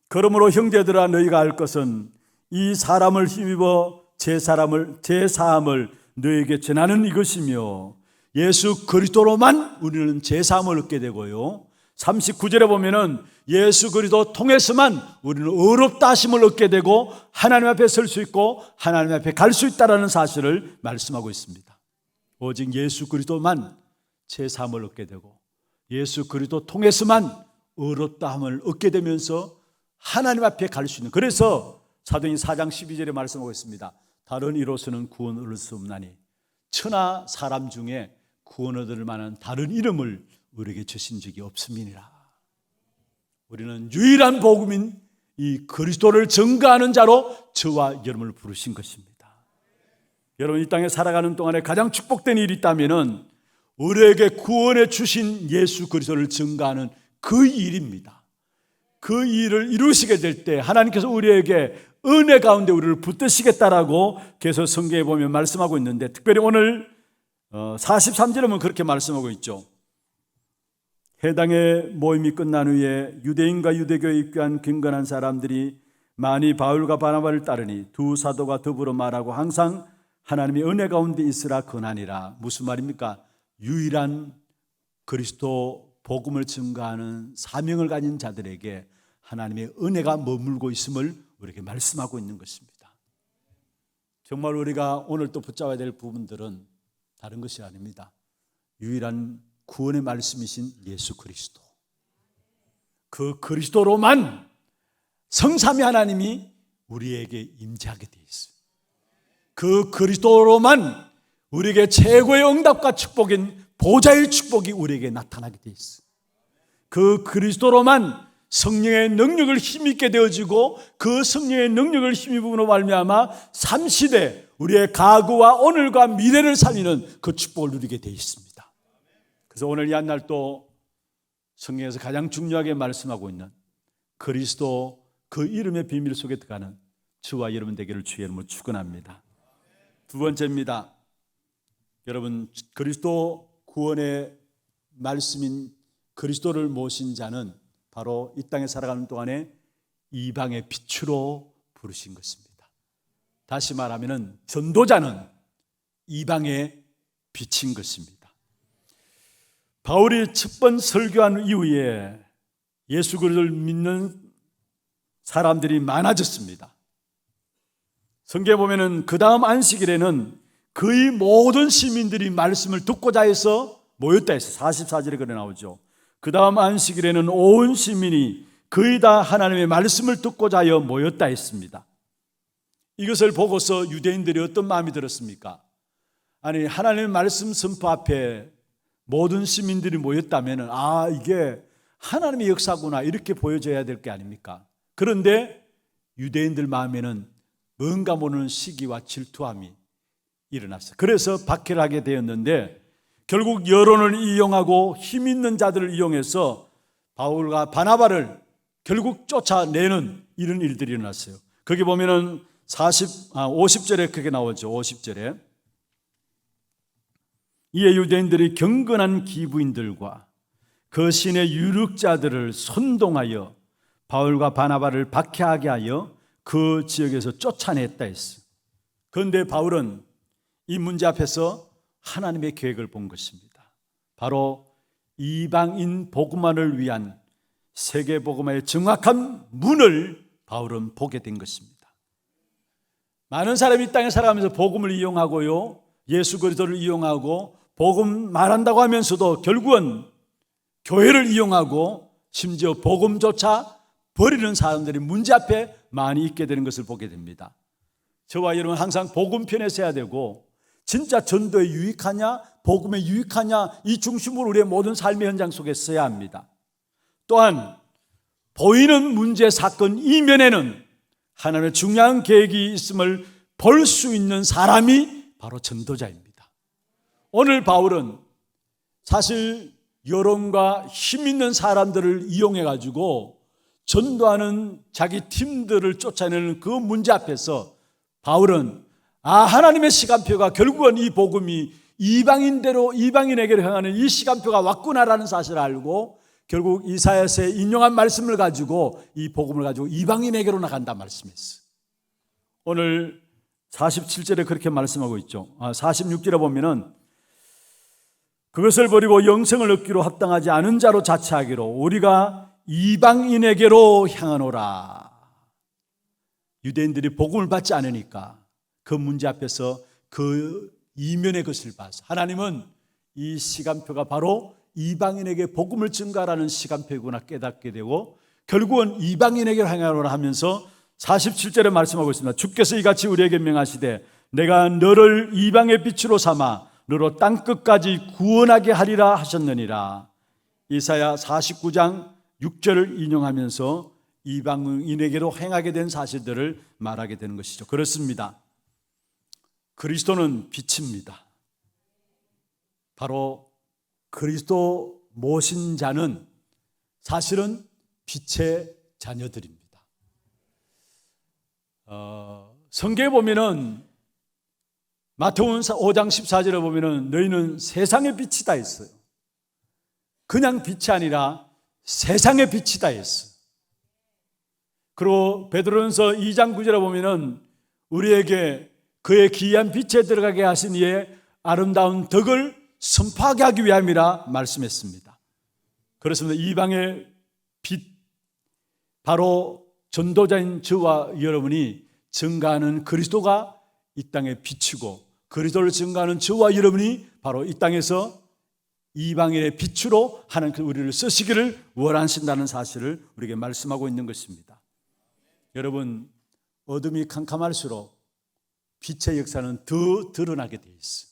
그러므로 형제들아 너희가 알 것은 이 사람을 힘입어 제사함을 너희에게 전하는 이것이며 예수 그리스도로만 우리는 제사함을 얻게 되고요. 39절에 보면은 예수 그리스도 통해서만 우리는 의롭다 하심을 얻게 되고 하나님 앞에 설 수 있고 하나님 앞에 갈 수 있다는 사실을 말씀하고 있습니다. 오직 예수 그리스도만 제사함을 얻게 되고 예수 그리스도 통해서만 의롭다함을 얻게 되면서 하나님 앞에 갈 수 있는, 그래서 사도행전 4장 12절에 말씀하고 있습니다. 다른 이로서는 구원 얻을 수 없나니 천하 사람 중에 구원 얻을 만한 다른 이름을 우리에게 주신 적이 없음이니라. 우리는 유일한 복음인 이 그리스도를 증거하는 자로 저와 여러분을 부르신 것입니다. 여러분 이 땅에 살아가는 동안에 가장 축복된 일이 있다면 우리에게 구원해 주신 예수 그리스도를 증거하는 그 일입니다. 그 일을 이루시게 될 때 하나님께서 우리에게 은혜 가운데 우리를 붙드시겠다라고 계속 성경에 보면 말씀하고 있는데, 특별히 오늘 43절에 보면 그렇게 말씀하고 있죠. 해당의 모임이 끝난 후에 유대인과 유대교에 입교한 경건한 사람들이 많이 바울과 바나바를 따르니 두 사도가 더불어 말하고 항상 하나님의 은혜 가운데 있으라 권하니라. 무슨 말입니까? 유일한 그리스도 복음을 증거하는 사명을 가진 자들에게 하나님의 은혜가 머물고 있음을 우리에게 말씀하고 있는 것입니다. 정말 우리가 오늘 또 붙잡아야 될 부분들은 다른 것이 아닙니다. 유일한 구원의 말씀이신 예수 그리스도, 그 그리스도로만 성삼위 하나님이 우리에게 임재하게 되어 있어요. 그 그리스도로만 우리에게 최고의 응답과 축복인 보좌의 축복이 우리에게 나타나게 돼 있어. 그 그리스도로만 성령의 능력을 힘입게 되어지고 그 성령의 능력을 힘입음으로 말미암아 삼시대 우리의 과거와 오늘과 미래를 살리는 그 축복을 누리게 되어 있습니다. 그래서 오늘 이 한날 또 성경에서 가장 중요하게 말씀하고 있는 그리스도 그 이름의 비밀 속에 들어가는 저와 여러분 되기를 주의 이름으로 축원합니다. 두 번째입니다. 여러분, 그리스도 구원의 말씀인 그리스도를 모신 자는 바로 이 땅에 살아가는 동안에 이방의 빛으로 부르신 것입니다. 다시 말하면 전도자는 이방의 빛인 것입니다. 바울이 첫 번 설교한 이후에 예수 그리스도를 믿는 사람들이 많아졌습니다. 성경에 보면은 그 다음 안식일에는 거의 모든 시민들이 말씀을 듣고자 해서 모였다 해서 44절에 그래 나오죠. 그 다음 안식일에는 온 시민이 거의 다 하나님의 말씀을 듣고자 하여 모였다 했습니다. 이것을 보고서 유대인들이 어떤 마음이 들었습니까? 아니, 하나님의 말씀 선포 앞에 모든 시민들이 모였다면 이게 하나님의 역사구나 이렇게 보여줘야 될 게 아닙니까? 그런데 유대인들 마음에는 뭔가 모르는 시기와 질투함이 일어났어요. 그래서 박해를 되었는데 결국 여론을 이용하고 힘 있는 자들을 이용해서 바울과 바나바를 결국 쫓아내는 이런 일들이 일어났어요. 거기 보면은 50절에 그게 나오죠. 50절에 이에 유대인들이 경건한 기부인들과 그 신의 유력자들을 선동하여 바울과 바나바를 박해하게 하여 그 지역에서 쫓아냈다 했어. 그런데 바울은 이 문제 앞에서 하나님의 계획을 본 것입니다. 바로 이방인 복음화를 위한 세계 복음화의 정확한 문을 바울은 보게 된 것입니다. 많은 사람이 이 땅에 살아가면서 복음을 이용하고요, 예수 그리스도를 이용하고 복음 말한다고 하면서도 결국은 교회를 이용하고 심지어 복음조차 버리는 사람들이 문제 앞에 많이 있게 되는 것을 보게 됩니다. 저와 여러분 항상 복음 편에 서야 되고 진짜 전도에 유익하냐 복음에 유익하냐 이 중심으로 우리의 모든 삶의 현장 속에 서야 합니다. 또한 보이는 문제 사건 이면에는 하나님의 중요한 계획이 있음을 볼 수 있는 사람이 바로 전도자입니다. 오늘 바울은 사실 여론과 힘 있는 사람들을 이용해 가지고 전도하는 자기 팀들을 쫓아내는 그 문제 앞에서 바울은 하나님의 시간표가 결국은 이 복음이 이방인에게로 향하는 이 시간표가 왔구나라는 사실을 알고 결국 이사야서에 인용한 말씀을 가지고 이 복음을 가지고 이방인에게로 나간다 말씀했어요. 오늘 47절에 그렇게 말씀하고 있죠. 46절에 보면은 그것을 버리고 영생을 얻기로 합당하지 않은 자로 자처하기로 우리가 이방인에게로 향하노라. 유대인들이 복음을 받지 않으니까 그 문제 앞에서 그 이면의 것을 봐서 하나님은 이 시간표가 바로 이방인에게 복음을 증가하라는 시간표구나 깨닫게 되고 결국은 이방인에게로 향하노라 하면서 47절에 말씀하고 있습니다. 주께서 이같이 우리에게 명하시되 내가 너를 이방의 빛으로 삼아 너로 땅끝까지 구원하게 하리라 하셨느니라. 이사야 49장 6절을 인용하면서 이방인에게로 행하게 된 사실들을 말하게 되는 것이죠. 그렇습니다. 그리스도는 빛입니다. 바로 그리스도 모신 자는 사실은 빛의 자녀들입니다. 성경에 보면은 마태복음 5장 14절에 보면은 너희는 세상의 빛이다 했어요. 그냥 빛이 아니라 세상의 빛이다 했어요. 그리고 베드로전서 2장 9절에 보면은 우리에게 그의 귀한 빛에 들어가게 하신 이의 아름다운 덕을 선포하게 하기 위함이라 말씀했습니다. 그렇습니다. 이방의 빛, 바로 전도자인 저와 여러분이 증가하는 그리스도가 이 땅의 빛이고 그리스도를 증가하는 저와 여러분이 바로 이 땅에서 이방인의 빛으로 하나님께서 우리를 쓰시기를 원하신다는 사실을 우리에게 말씀하고 있는 것입니다. 여러분, 어둠이 캄캄할수록 빛의 역사는 더 드러나게 되어 있어요.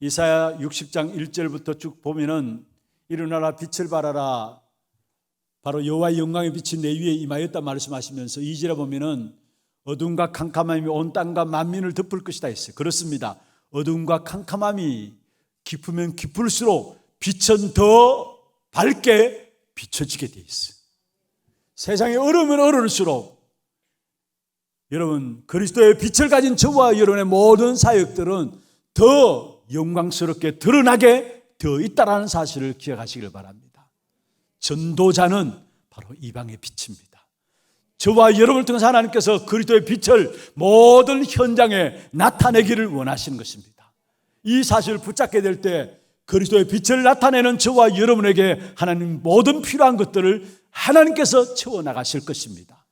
이사야 60장 1절부터 쭉 보면은 일어나라 빛을 발하라 바로 여호와의 영광의 빛이 내 위에 임하였다 말씀하시면서 2절에 보면은 어둠과 캄캄함이 온 땅과 만민을 덮을 것이다 했어요. 그렇습니다. 어둠과 캄캄함이 깊으면 깊을수록 빛은 더 밝게 비춰지게 돼 있어요. 세상이 어려우면 어려울수록 여러분 그리스도의 빛을 가진 저와 여러분의 모든 사역들은 더 영광스럽게 드러나게 되어 있다는 사실을 기억하시길 바랍니다. 전도자는 바로 이방의 빛입니다. 저와 여러분을 통해서 하나님께서 그리스도의 빛을 모든 현장에 나타내기를 원하시는 것입니다. 이 사실을 붙잡게 될 때 그리스도의 빛을 나타내는 저와 여러분에게 하나님 모든 필요한 것들을 하나님께서 채워나가실 것입니다.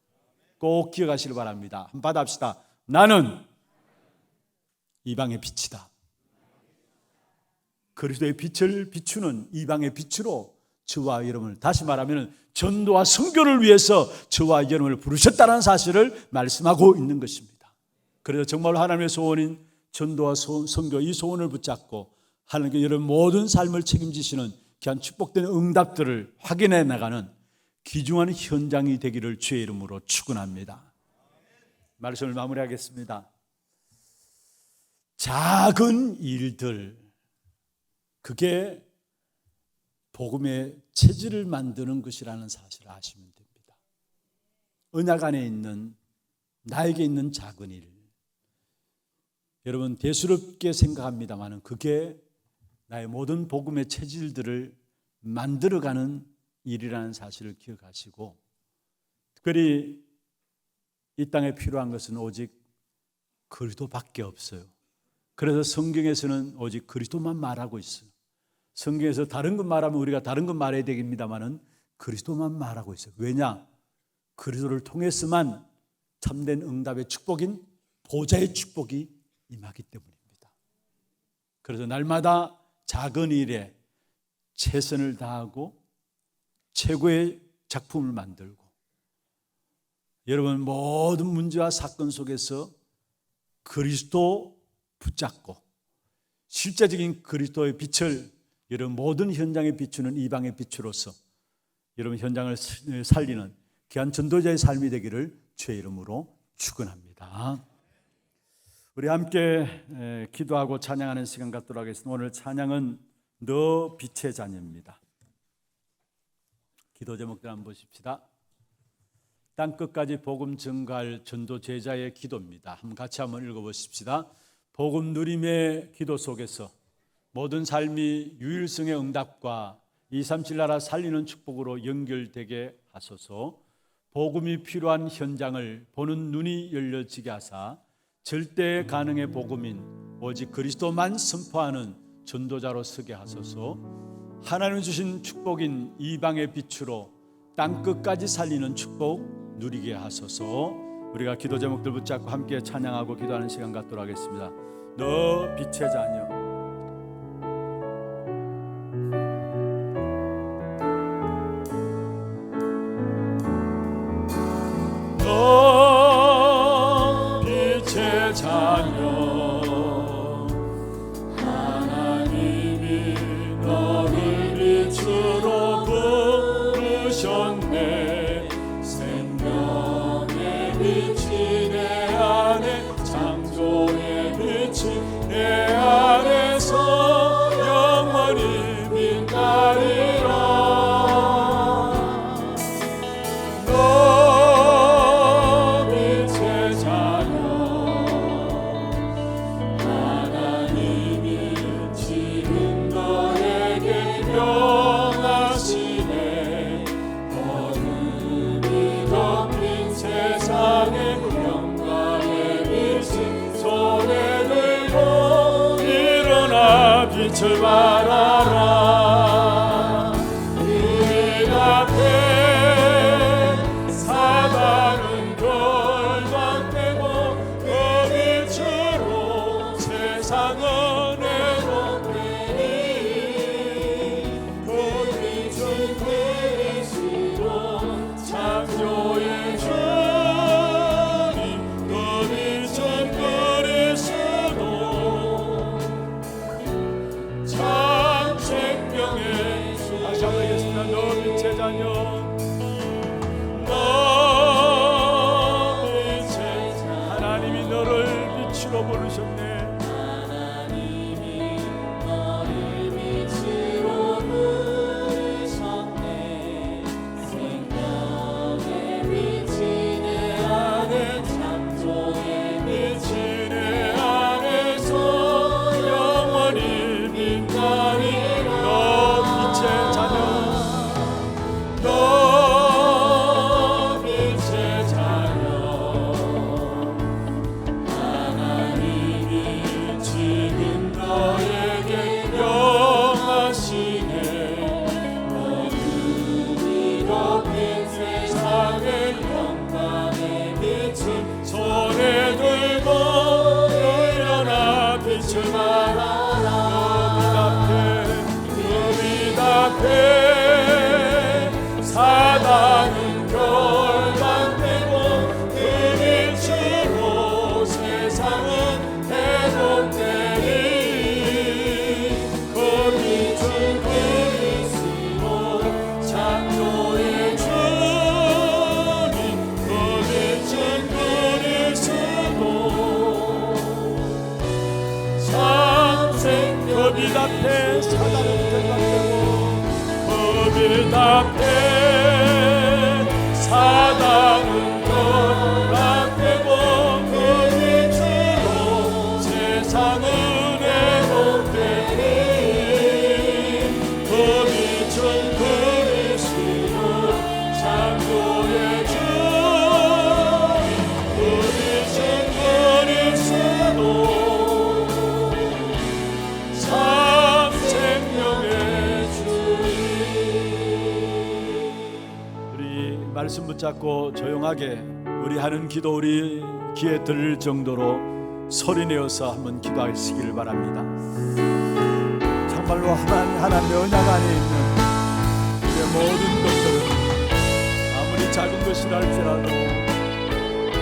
꼭 기억하시길 바랍니다. 한번 받아합시다. 나는 이방의 빛이다. 그리스도의 빛을 비추는 이방의 빛으로 저와 여러분을, 다시 말하면 전도와 선교를 위해서 저와 여러분을 부르셨다는 사실을 말씀하고 있는 것입니다. 그래서 정말 하나님의 소원인 전도와 선교, 이 소원을 붙잡고 하나님께 여러분 모든 삶을 책임지시는 귀한 축복된 응답들을 확인해 나가는 귀중한 현장이 되기를 주의 이름으로 축원합니다. 말씀을 마무리하겠습니다. 작은 일들, 그게 복음의 체질을 만드는 것이라는 사실을 아시면 됩니다. 언약 안에 있는 나에게 있는 작은 일, 여러분 대수롭게 생각합니다만 그게 나의 모든 복음의 체질들을 만들어가는 일이라는 사실을 기억하시고, 특별히 이 땅에 필요한 것은 오직 그리스도밖에 없어요. 그래서 성경에서는 오직 그리스도만 말하고 있어요. 성경에서 다른 것 말하면 우리가 다른 것 말해야 되겠습니다만 그리스도만 말하고 있어요. 왜냐? 그리스도를 통해서만 참된 응답의 축복인 보좌의 축복이 임하기 때문입니다. 그래서 날마다 작은 일에 최선을 다하고 최고의 작품을 만들고, 여러분 모든 문제와 사건 속에서 그리스도 붙잡고 실제적인 그리스도의 빛을 여러분 모든 현장에 비추는 이방의 빛으로서 여러분 현장을 살리는 귀한 전도자의 삶이 되기를 주의 이름으로 축원합니다. 우리 함께 기도하고 찬양하는 시간 갖도록 하겠습니다. 오늘 찬양은 너 빛의 자녀입니다. 기도 제목들 한번 보십시다. 땅끝까지 복음 증가할 전도 제자의 기도입니다. 같이 한번 읽어보십시다. 복음 누림의 기도 속에서 모든 삶이 유일성의 응답과 237 나라 살리는 축복으로 연결되게 하소서. 복음이 필요한 현장을 보는 눈이 열려지게 하사 절대 가능의 복음인 오직 그리스도만 선포하는 전도자로 서게 하소서. 하나님 주신 축복인 이방의 빛으로 땅끝까지 살리는 축복 누리게 하소서. 우리가 기도 제목들 붙잡고 함께 찬양하고 기도하는 시간 갖도록 하겠습니다. 너 빛의 자녀, 너 빛의 자녀, 하나님이 너를 빛으로 부르셨네. 생명의 빛이 내 안에, 창조의 빛이 내 안에서 영원히 빛나리라. 너 빛의 자녀, 하나님이 지금 너에게 명하시네. 어둠이 덮인 세상에 영광의 빛이 손에 들고 일어나 빛을 발하라. 이 앞에 사단은 결박되고 그 빛으로 세상은 회복되니 그 빛은 그리스도 창조의 주님, 그 빛은 그리스도 사단은 결박되고 겁이 답해 사단은 결박되고 그 빛으로 세상은 회복되니 그 빛은 그리스도 창조의 주 그 빛은 그리스도 참 생명의 주. 우리 말씀 붙잡고 조용하게 우리 하는 기도 우리 귀에 들릴 정도로 소리내어서 한번 기도하시길 바랍니다. 정말로 하나님의 언약 안에 있는 우리의 모든 것들 아무리 작은 것이라 할지라도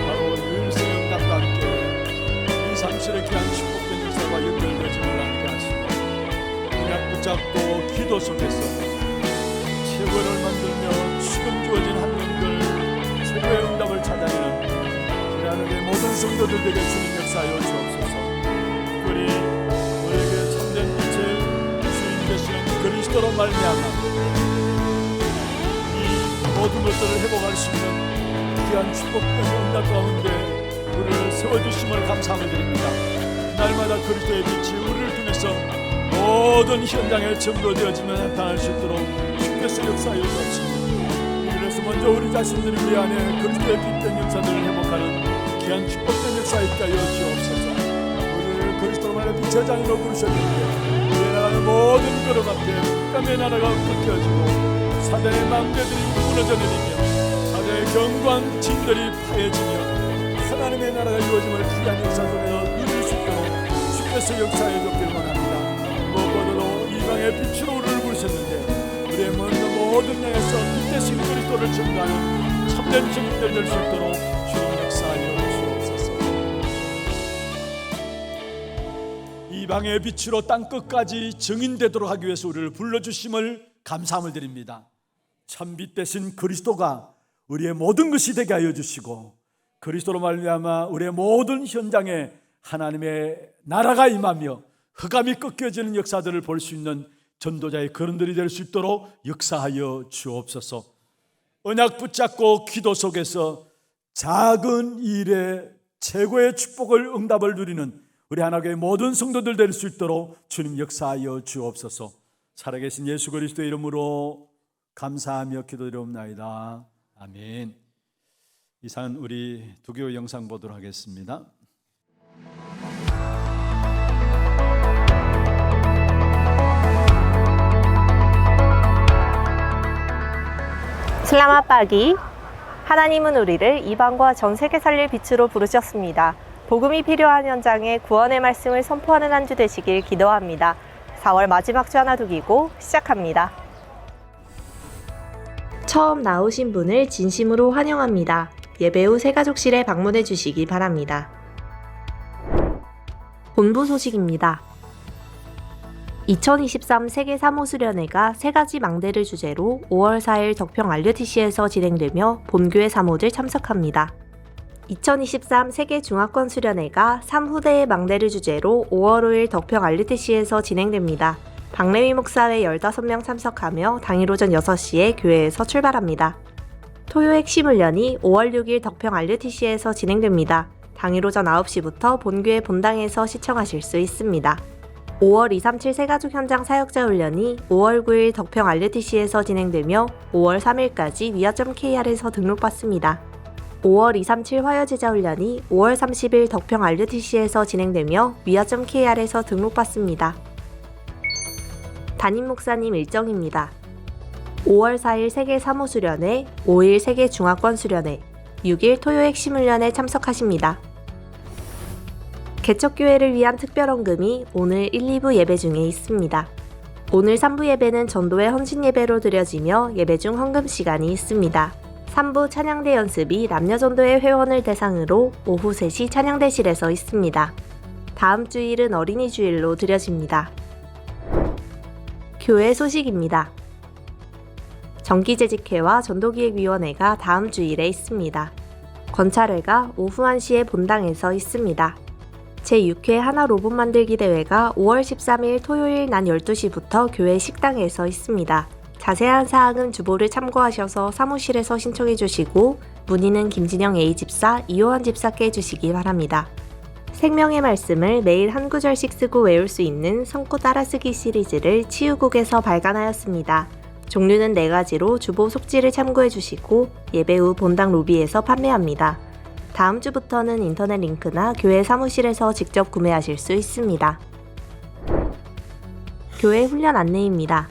바로 유일성 영감과 함께 이 삼실의 귀한 축복된 역사와 연결되지를 않게 하시고 언약 붙잡고 기도 속에서 최고를 만들며 지금 주어진 한명들 최고의 응답을 찾아내는 우리 하나님의 모든 성도들에게 주님 역사하여 주옵소서. 특별히 우리에게 참된 빛의 주인 되시는 그리스도로 말미암아 이 모든 것들을 회복할 수 있는 귀한 축복된 응답 가운데 우리를 세워주심을 감사함을 드립니다. 날마다 그리스도의 빛이 우리를 통해서 모든 현장에 전도되어지며 나타날 수 있도록 주께서 역사하여 주옵소서. 그래서 먼저 우리 자신들이 우리 안에 그리스도의 빛된 역사들을 회복하는 귀한 축복된 역사 있게 하여 주옵소서. 우리를 그리스도로 말해 빛의 장으로 부르셨는데 우리의 나라는 모든 그릇 앞에 흑암의 나라가 끊겨지고 사단의 망대들이 무너져 내리며 사단의 견고한 진들이 파해지며 하나님의 나라가 이루어짐을 귀한 역사 속에서 누릴 수 있도록 주께서 역사해 줬길 원합니다. 무엇보다도 이방의 빛으로 우리를 부르셨는데 우리의 모든 양에서 빛 대신 그리스도를 증거하는 참된 증인들 될 수 있도록 주님 역사하여 주옵소서. 이방의 빛으로 땅끝까지 증인되도록 하기 위해서 우리를 불러주심을 감사함을 드립니다. 참 빛 대신 그리스도가 우리의 모든 것이 되게 하여 주시고 그리스도로 말미암아 우리의 모든 현장에 하나님의 나라가 임하며 흑암이 꺾여지는 역사들을 볼 수 있는 전도자의 거른들이 될 수 있도록 역사하여 주옵소서. 언약 붙잡고 기도 속에서 작은 일에 최고의 축복을 응답을 누리는 우리 하나님의 모든 성도들 될 수 있도록 주님 역사하여 주옵소서. 살아계신 예수 그리스도의 이름으로 감사하며 기도드리옵나이다. 아멘. 이상은 우리 두교 영상 보도록 하겠습니다. 슬라마 빠기. 하나님은 우리를 이방과 전 세계 살릴 빛으로 부르셨습니다. 복음이 필요한 현장에 구원의 말씀을 선포하는 한 주 되시길 기도합니다. 4월 마지막 주 하나 두기고 시작합니다. 처음 나오신 분을 진심으로 환영합니다. 예배 후 새가족실에 방문해 주시기 바랍니다. 본부 소식입니다. 2023 세계 사모수련회가 세 가지 망대를 주제로 5월 4일 덕평 RUTC에서 진행되며 본교회 사모들 참석합니다. 2023 세계 중화권 수련회가 3후대의 망대를 주제로 5월 5일 덕평 RUTC에서 진행됩니다. 박래위 목사회 15명 참석하며 당일 오전 6시에 교회에서 출발합니다. 토요 핵심 훈련이 5월 6일 덕평 RUTC에서 진행됩니다. 당일 오전 9시부터 본교회 본당에서 시청하실 수 있습니다. 5월 237 새가족 현장 사역자 훈련이 5월 9일 덕평 RUTC에서 진행되며 5월 3일까지 위아.kr에서 등록받습니다. 5월 237 화요제자 훈련이 5월 30일 덕평 RUTC에서 진행되며 위아.kr에서 등록받습니다. 담임 목사님 일정입니다. 5월 4일 세계 사모수련회, 5일 세계 중화권 수련회, 6일 토요 핵심 훈련에 참석하십니다. 개척교회를 위한 특별헌금이 오늘 1, 2부 예배 중에 있습니다. 오늘 3부 예배는 전도의 헌신 예배로 드려지며 예배 중 헌금 시간이 있습니다. 3부 찬양대 연습이 남녀전도회 회원을 대상으로 오후 3시 찬양대실에서 있습니다. 다음 주일은 어린이 주일로 드려집니다. 교회 소식입니다. 정기재직회와 전도기획위원회가 다음 주일에 있습니다. 권찰회가 오후 1시에 본당에서 있습니다. 제6회 하나 로봇 만들기 대회가 5월 13일 토요일 낮 12시부터 교회 식당에서 있습니다. 자세한 사항은 주보를 참고하셔서 사무실에서 신청해 주시고 문의는 김진영 A집사, 이호환 집사께 해주시기 바랍니다. 생명의 말씀을 매일 한 구절씩 쓰고 외울 수 있는 성구 따라쓰기 시리즈를 치유국에서 발간하였습니다. 종류는 4가지로 주보 속지를 참고해 주시고 예배 후 본당 로비에서 판매합니다. 다음 주부터는 인터넷 링크나 교회 사무실에서 직접 구매하실 수 있습니다. 교회 훈련 안내입니다.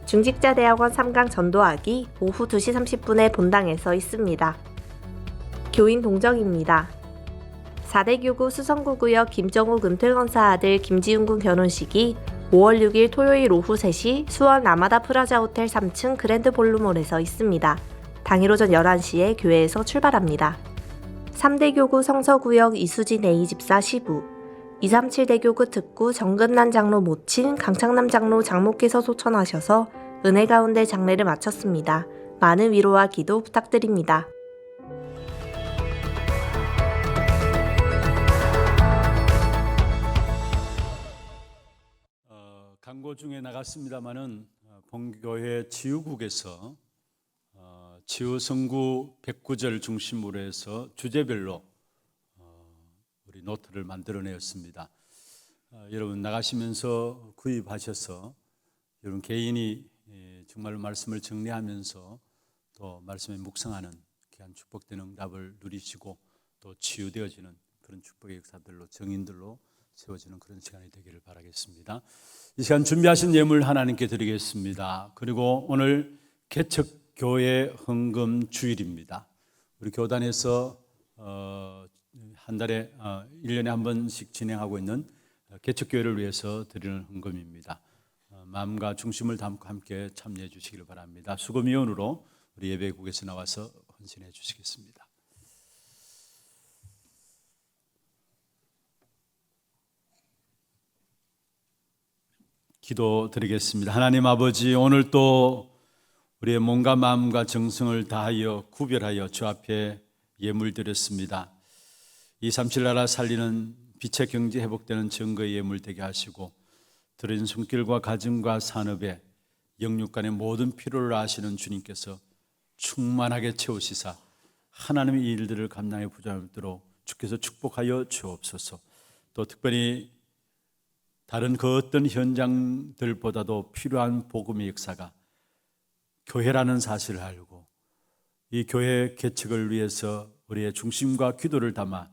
중직자대학원 3강 전도하기 오후 2시 30분에 본당에서 있습니다. 교인 동정입니다. 4대 교구 수성구구역 김정욱 은퇴건사 아들 김지훈 군 결혼식이 5월 6일 토요일 오후 3시 수원 라마다 프라자 호텔 3층 그랜드 볼루몰에서 있습니다. 당일 오전 11시에 교회에서 출발합니다. 3대 교구 성서구역 이수진 A집사 시부, 237대 교구 특구 정금난 장로 모친 강창남 장로 장목께서 소천하셔서 은혜 가운데 장례를 마쳤습니다. 많은 위로와 기도 부탁드립니다. 광고 중에 나갔습니다마는 본교회 치유국에서 치유성구 109절 중심으로 해서 주제별로 우리 노트를 만들어내었습니다. 여러분 나가시면서 구입하셔서 여러분 개인이 정말로 말씀을 정리하면서 또 말씀에 묵상하는 귀한 축복된 응답을 누리시고 또 치유되어지는 그런 축복의 역사들로 정인들로 세워지는 그런 시간이 되기를 바라겠습니다. 이 시간 준비하신 예물 하나님께 드리겠습니다. 그리고 오늘 개척교회 헌금 주일입니다. 우리 교단에서 한 달에 1년에 한 번씩 진행하고 있는 개척교회를 위해서 드리는 헌금입니다. 마음과 중심을 담고 함께 참여해 주시기를 바랍니다. 수금위원으로 우리 예배국에서 나와서 헌신해 주시겠습니다. 기도드리겠습니다. 하나님 아버지, 오늘 또 우리의 몸과 마음과 정성을 다하여 구별하여 주 앞에 예물 드렸습니다. 237 나라 살리는 빛의 경제 회복되는 증거의 예물 되게 하시고 드린 손길과 가정과 산업에 영육간의 모든 필요를 아시는 주님께서 충만하게 채우시사 하나님의 일들을 감당해 부자하도록 주께서 축복하여 주옵소서. 또 특별히 다른 그 어떤 현장들보다도 필요한 복음의 역사가 교회라는 사실을 알고 이 교회 개척을 위해서 우리의 중심과 기도를 담아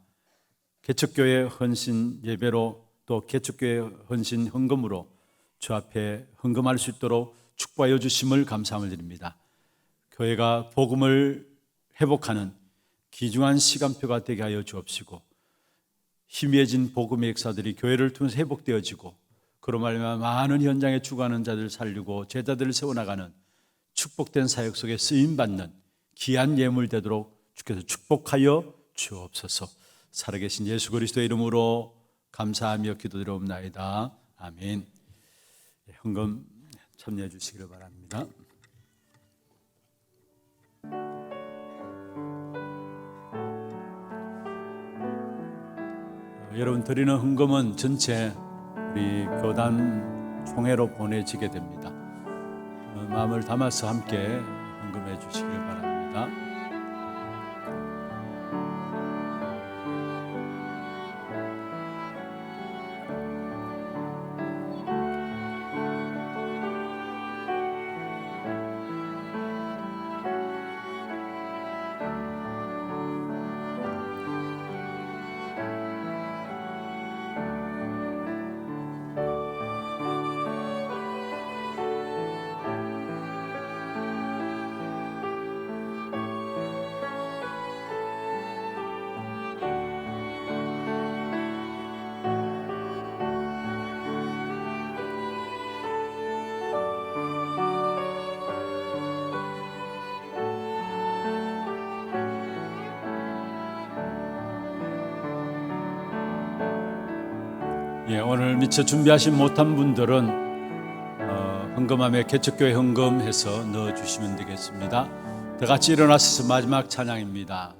개척교회 헌신 예배로 또 개척교회 헌신 헌금으로 주 앞에 헌금할 수 있도록 축복하여 주심을 감사함을 드립니다. 교회가 복음을 회복하는 귀중한 시간표가 되게 하여 주옵시고 희미해진 복음의 역사들이 교회를 통해서 회복되어지고 그로 말미암아 많은 현장에 죽어가는 자들을 살리고 제자들을 세워나가는 축복된 사역 속에 쓰임받는 귀한 예물 되도록 주께서 축복하여 주옵소서. 살아계신 예수 그리스도의 이름으로 감사하며 기도드리옵나이다. 아멘. 헌금 참여해 주시기를 바랍니다. 여러분 드리는 헌금은 전체 우리 교단 총회로 보내지게 됩니다. 마음을 담아서 함께 헌금해 주시길 바랍니다. 오늘 미처 준비하신 못한 분들은 헌금함에 개척교회 헌금해서 넣어주시면 되겠습니다. 다 같이 일어나셔서 마지막 찬양입니다.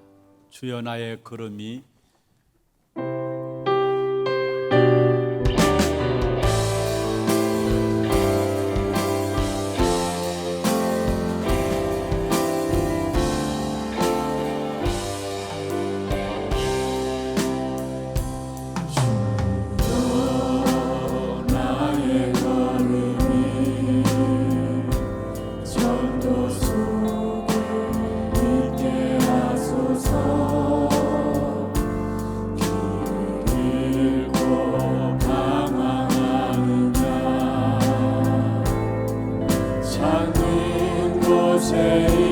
주여 나의 걸음이 곳에